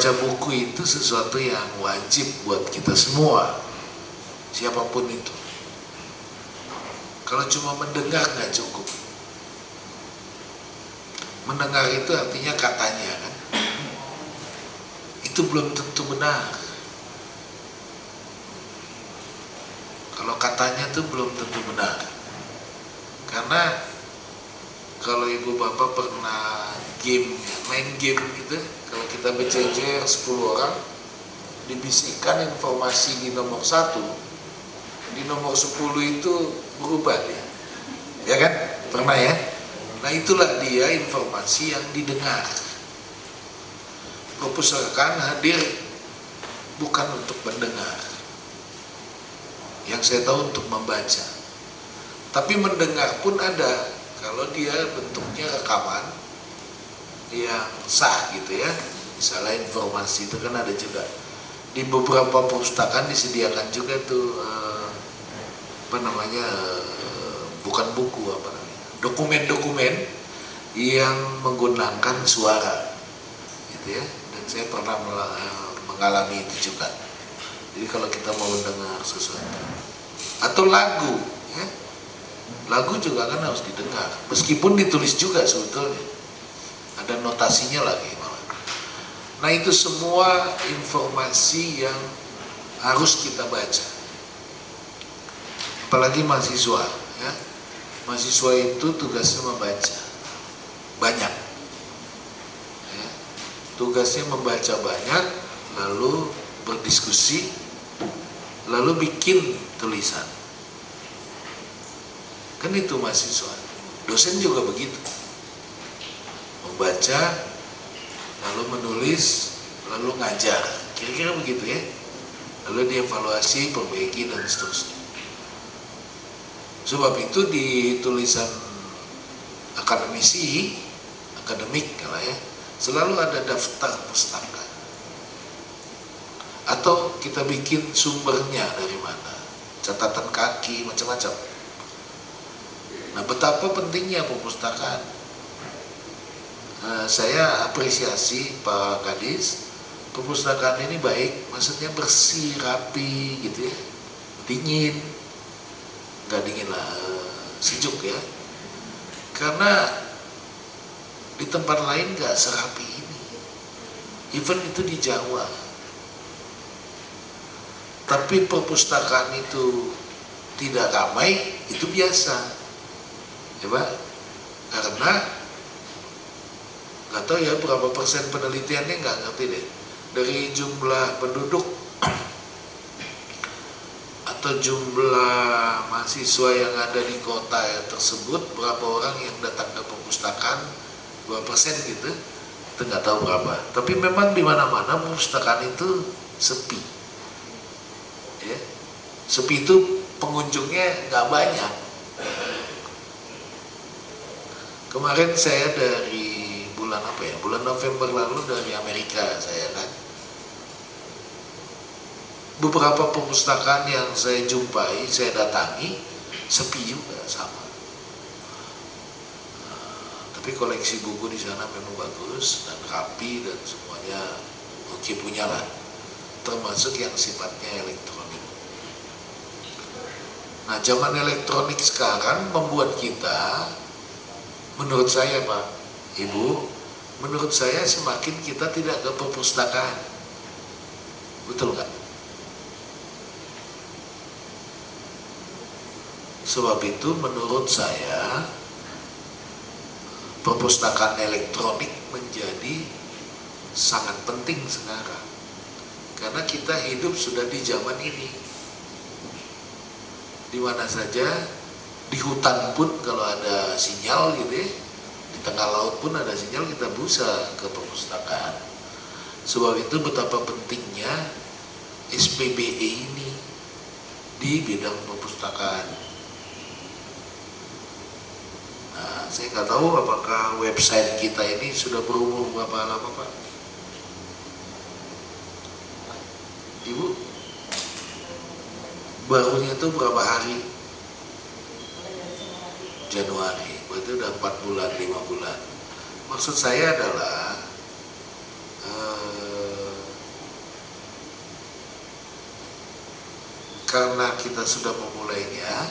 Membaca buku itu sesuatu yang wajib buat kita semua, siapapun itu. Kalau cuma mendengar nggak cukup. Mendengar itu artinya katanya kan, itu belum tentu benar. Kalau katanya itu belum tentu benar. Karena kalau ibu bapak pernah main game gitu, kalau kita berjejer 10 orang, dibisikkan informasi di nomor 1, di nomor 10 itu berubah dia. Ya kan? Pernah ya? Nah itulah dia informasi yang didengar. Perpustakaan hadir bukan untuk mendengar. Yang saya tahu untuk membaca. Tapi mendengar pun ada, kalau dia bentuknya rekaman yang sah gitu ya. Misalnya informasi itu kan ada juga. Di beberapa perpustakaan disediakan juga tuh bukan buku, dokumen-dokumen yang menggunakan suara gitu ya. Dan saya pernah mengalami itu juga. Jadi kalau kita mau mendengar sesuatu atau lagu ya, lagu juga kan harus didengar meskipun ditulis juga sebetulnya, ada notasinya lagi. Nah itu semua informasi yang harus kita baca, apalagi mahasiswa ya. Mahasiswa itu tugasnya membaca banyak ya. Tugasnya membaca banyak, lalu berdiskusi, lalu bikin tulisan. Kan itu mahasiswa. Dosen juga begitu, membaca, lalu menulis, lalu ngajar, kira-kira begitu ya. Lalu dievaluasi, perbaiki, dan seterusnya. Sebab itu di tulisan akademik kalau ya, selalu ada daftar pustaka. Atau kita bikin sumbernya dari mana, catatan kaki, macam-macam. Nah betapa pentingnya perpustakaan. Saya apresiasi Pak Kadis, perpustakaan ini baik, maksudnya bersih, rapi gitu ya, dingin, nggak dingin lah, sejuk ya. Karena di tempat lain nggak serapi ini, even itu di Jawa. Tapi perpustakaan itu tidak ramai, itu biasa, ya Pak. Karena nggak tahu ya berapa persen penelitiannya, nggak ngerti deh. Dari jumlah penduduk atau jumlah mahasiswa yang ada di kota tersebut, berapa orang yang datang ke perpustakaan, berapa persen gitu, itu nggak tahu berapa. Tapi memang di mana-mana perpustakaan itu sepi. Ya. Sepi itu pengunjungnya nggak banyak. Kemarin saya dari bulan November lalu dari Amerika saya kan. Beberapa perpustakaan yang saya jumpai, saya datangi, sepi juga sama. Tapi koleksi buku di sana memang bagus dan rapi dan semuanya oke punya lah, termasuk yang sifatnya elektronik. Nah, zaman elektronik sekarang membuat kita, menurut saya Pak, Ibu, menurut saya semakin kita tidak ke perpustakaan. Betul nggak? Sebab itu menurut saya perpustakaan elektronik menjadi sangat penting sekarang. Karena kita hidup sudah di zaman ini. Di mana saja, di hutan pun kalau ada sinyal gitu ya, di tengah laut pun ada sinyal, kita bisa ke perpustakaan. Sebab itu betapa pentingnya SPBE ini di bidang perpustakaan. Nah, saya nggak tahu apakah website kita ini sudah berumur berapa lama Pak? Ibu? Barunya itu berapa hari? Januari, berarti udah 4 bulan, 5 bulan. Maksud saya adalah karena kita sudah memulainya,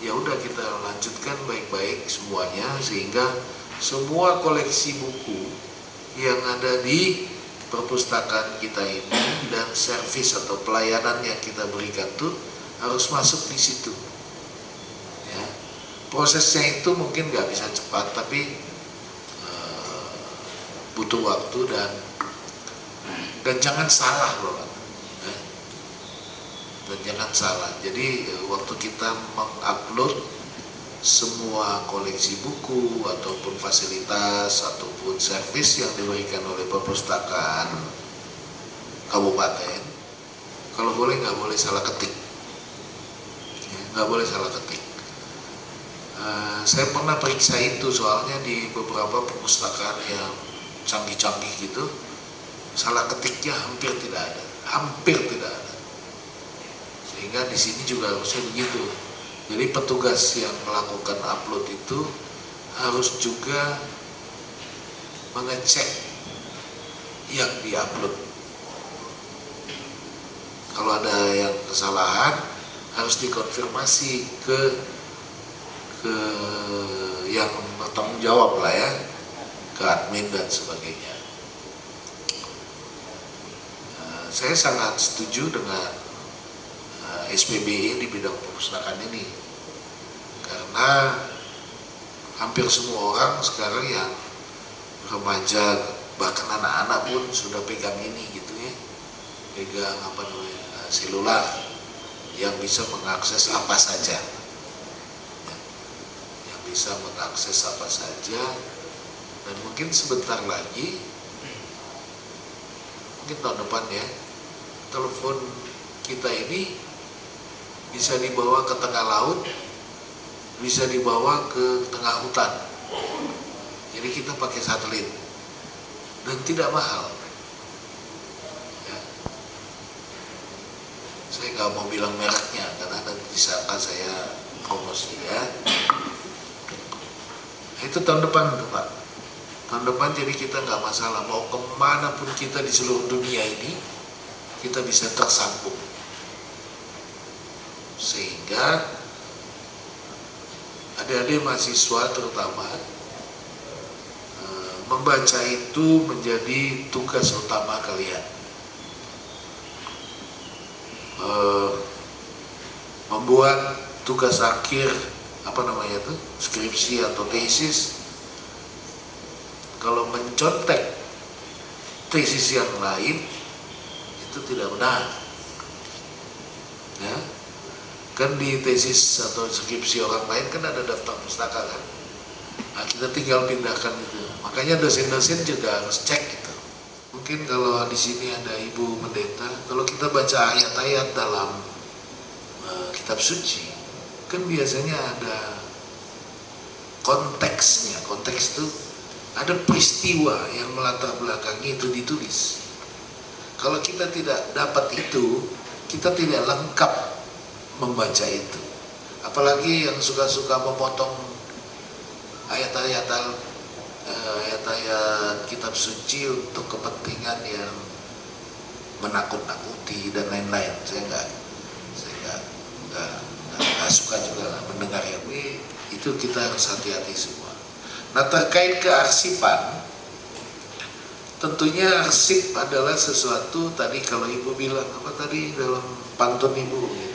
ya udah kita lanjutkan baik-baik semuanya, sehingga semua koleksi buku yang ada di perpustakaan kita ini dan servis atau pelayanan yang kita berikan tuh harus masuk di situ. Ya. Prosesnya itu mungkin nggak bisa cepat, tapi butuh waktu dan jangan salah loh. Dan jangan salah. Jadi waktu kita mengupload semua koleksi buku ataupun fasilitas ataupun servis yang diberikan oleh perpustakaan kabupaten, kalau boleh nggak boleh salah ketik, nggak boleh salah ketik. Saya pernah periksa itu, soalnya di beberapa perpustakaan yang canggih-canggih gitu, salah ketiknya hampir tidak ada. Sehingga di sini juga harusnya begitu. Jadi petugas yang melakukan upload itu harus juga mengecek yang diupload. Kalau ada yang kesalahan harus dikonfirmasi ke yang bertanggung jawab lah ya, ke admin dan sebagainya. Saya sangat setuju dengan SPBE di bidang perpustakaan ini, karena hampir semua orang sekarang yang remaja, bahkan anak-anak pun sudah pegang ini gitu ya, pegang selular yang bisa mengakses apa saja, dan mungkin sebentar lagi, mungkin tahun depan ya, telepon kita ini bisa dibawa ke tengah laut, bisa dibawa ke tengah hutan. Jadi kita pakai satelit dan tidak mahal. Ya. Saya nggak mau bilang mereknya karena nanti disangka saya promosi ya. Itu tahun depan tuh Pak. Tahun depan jadi kita nggak masalah mau kemana pun kita di seluruh dunia ini, kita bisa tersambung. Sehingga adik-adik mahasiswa terutama membaca itu menjadi tugas utama kalian. Membuat tugas akhir skripsi atau tesis, kalau mencontek tesis yang lain itu tidak benar ya. Kan di tesis atau skripsi orang lain kan ada daftar pustaka kan. Nah, kita tinggal pindahkan itu. Makanya dosen-dosen juga harus cek gitu. Mungkin kalau di sini ada Ibu Pendeta, kalau kita baca ayat-ayat dalam kitab suci, kan biasanya ada konteksnya. Konteks itu ada peristiwa yang melatar belakangi itu ditulis. Kalau kita tidak dapat itu, kita tidak lengkap membaca itu. Apalagi yang suka-suka memotong ayat-ayat kitab suci untuk kepentingan yang menakut-nakuti dan lain-lain. Saya nggak suka juga mendengar itu. Kita harus hati-hati semua. Nah, terkait kearsipan, tentunya arsip adalah sesuatu, tadi kalau Ibu bilang dalam pantun Ibu,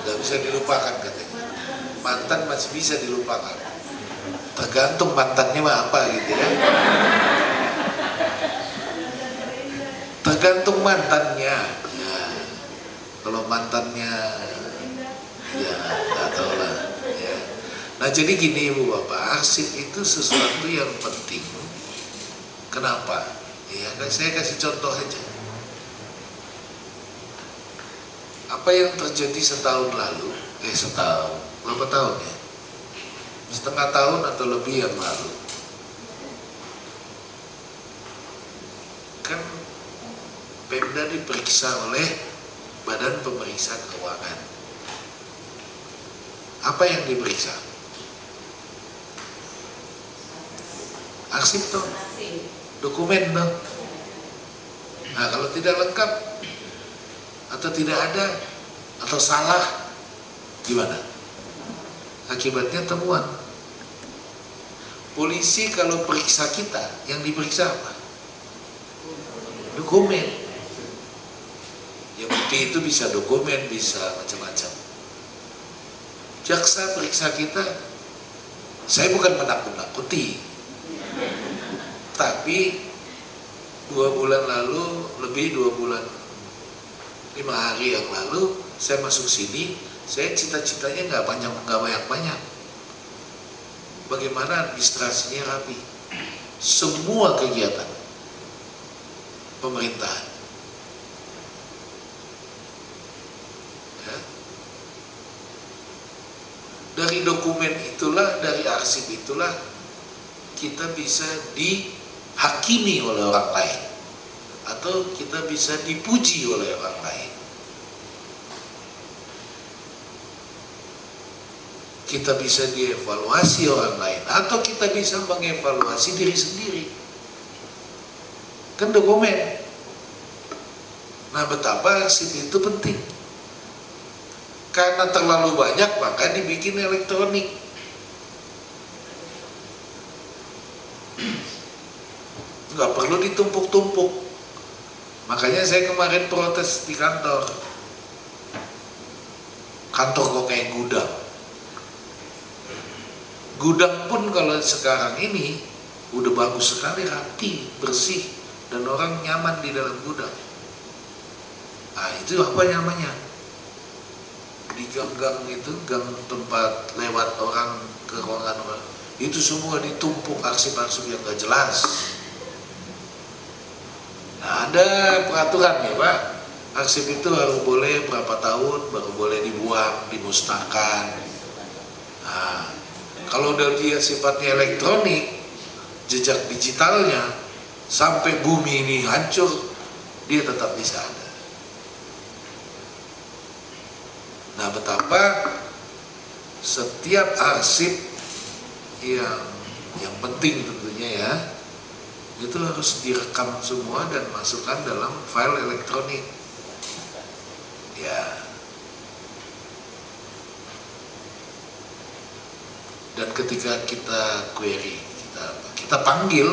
nggak bisa dilupakan katanya. Mantan masih bisa dilupakan, tergantung mantannya apa gitu ya. Tergantung mantannya ya. Kalau mantannya ya nggak tahu lah ya. Nah jadi gini Ibu Bapak, arsip itu sesuatu yang penting. Kenapa? Ya saya kasih contoh aja. Apa yang terjadi setahun lalu, berapa tahun ya? Setengah tahun atau lebih yang lalu. Kan Pemda diperiksa oleh Badan Pemeriksa Keuangan. Apa yang diperiksa? Arsip toh, dokumen toh. Nah kalau tidak lengkap, atau tidak ada atau salah, gimana? Akibatnya temuan. Polisi kalau periksa kita, yang diperiksa apa? Dokumen. Ya bukti itu bisa dokumen, bisa macam-macam. Jaksa periksa kita, saya bukan menakut-nakuti, tapi 2 bulan lalu, lebih 2 bulan, 5 hari yang lalu, saya masuk sini, saya cita-citanya nggak banyak-banyak. Bagaimana administrasinya rapi, semua kegiatan pemerintahan. Ya. Dari dokumen itulah, dari arsip itulah, kita bisa dihakimi oleh orang lain, atau kita bisa dipuji oleh orang lain. Kita bisa dievaluasi orang lain, atau kita bisa mengevaluasi diri sendiri. Kan dokumen. Nah, betapa arsip itu penting. Karena terlalu banyak, maka dibikin elektronik. Nggak perlu ditumpuk-tumpuk. Makanya saya kemarin protes di kantor. Kantor kok kayak gudang. Gudang pun kalau sekarang ini udah bagus sekali, rapi, bersih, dan orang nyaman di dalam gudang. Nah, itu apa namanya? Di gang-gang itu, gang tempat lewat orang ke ruangan orang, itu semua ditumpuk arsip-arsip yang gak jelas. Nah, ada peraturan ya Pak, arsip itu baru boleh berapa tahun, baru boleh dibuang, dimusnahkan. Nah, kalau dia sifatnya elektronik, jejak digitalnya, sampai bumi ini hancur, dia tetap bisa ada. Nah, betapa setiap arsip yang penting tentunya ya, itu harus direkam semua dan masukkan dalam file elektronik. Ya. Dan ketika kita query, kita panggil,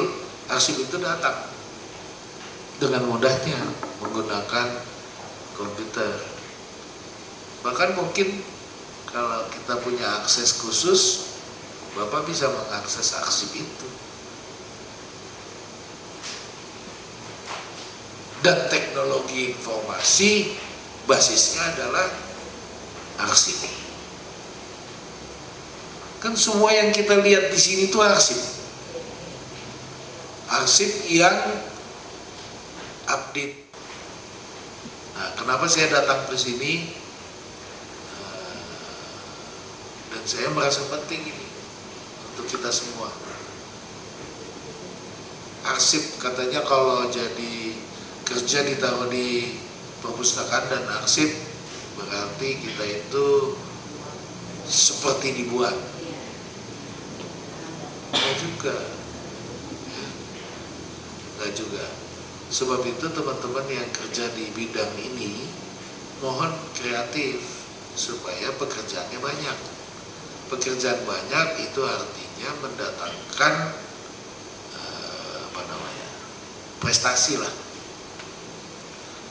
arsip itu datang dengan mudahnya menggunakan komputer. Bahkan mungkin kalau kita punya akses khusus, Bapak bisa mengakses arsip itu. Dan teknologi informasi basisnya adalah arsip. Kan semua yang kita lihat di sini itu arsip. Arsip yang update. Nah, kenapa saya datang ke sini? Dan saya merasa penting ini untuk kita semua. Arsip katanya kalau jadi kerja ditaruh di perpustakaan dan arsip, berarti kita itu seperti dibuat. Enggak juga. Sebab itu teman-teman yang kerja di bidang ini mohon kreatif supaya pekerjaannya banyak. Pekerjaan banyak itu artinya mendatangkan prestasi lah.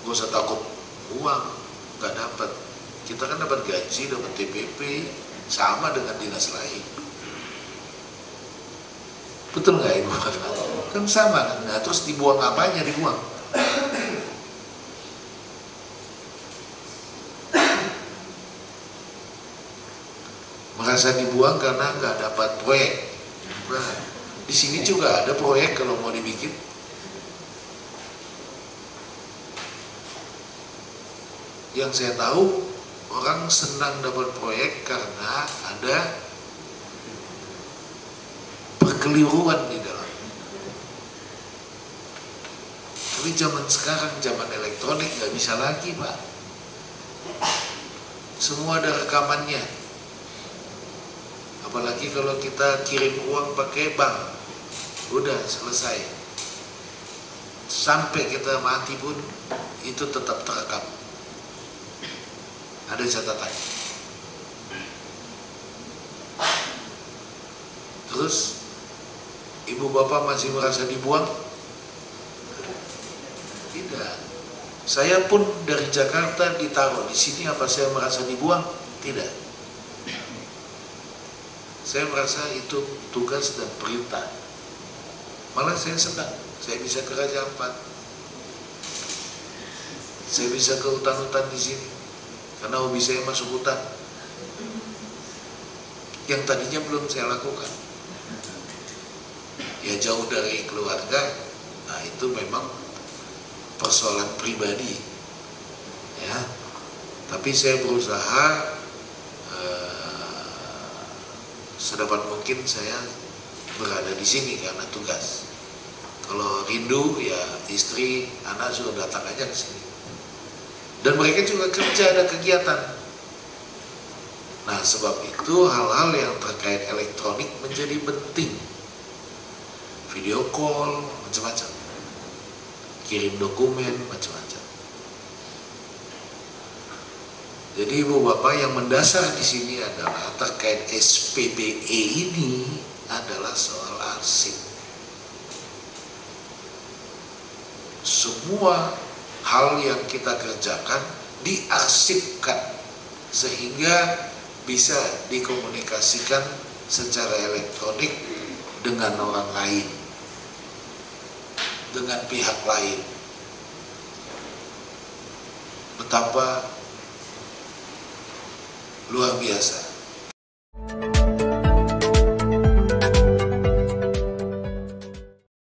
Gak usah takut uang nggak dapat. Kita kan dapat gaji, dapat TPP, sama dengan dinas lain. Betul nggak Ibu? Kan sama kan? Nah, terus dibuang apanya? Dibuang. Merasa dibuang karena nggak dapat proyek. Nah, di sini juga ada proyek kalau mau dibikin. Yang saya tahu orang senang dapat proyek karena ada perkeliruan di dalam. Tapi zaman sekarang, zaman elektronik nggak bisa lagi Pak. Semua ada rekamannya. Apalagi kalau kita kirim uang pakai bank, udah selesai. Sampai kita mati pun itu tetap terekam. Ada catatan. Terus ibu bapak masih merasa dibuang? Tidak. Saya pun dari Jakarta ditaruh di sini, apa saya merasa dibuang? Tidak. Saya merasa itu tugas dan perintah. Malah saya senang, saya bisa ke Raja Ampat, saya bisa ke hutan-hutan di sini, karena hobi saya masuk hutan, yang tadinya belum saya lakukan. Ya jauh dari keluarga, nah itu memang persoalan pribadi, ya. Tapi saya berusaha sedapat mungkin saya berada di sini karena tugas. Kalau rindu ya istri, anak suruh datang aja ke sini. Dan mereka juga kerja, ada kegiatan. Nah sebab itu hal-hal yang terkait elektronik menjadi penting. Video call, macam-macam. Kirim dokumen, macam-macam. Jadi ibu bapak yang mendasar di sini adalah terkait SPBE ini adalah soal arsip. Semua hal yang kita kerjakan diarsipkan sehingga bisa dikomunikasikan secara elektronik dengan orang lain, dengan pihak lain. Betapa luar biasa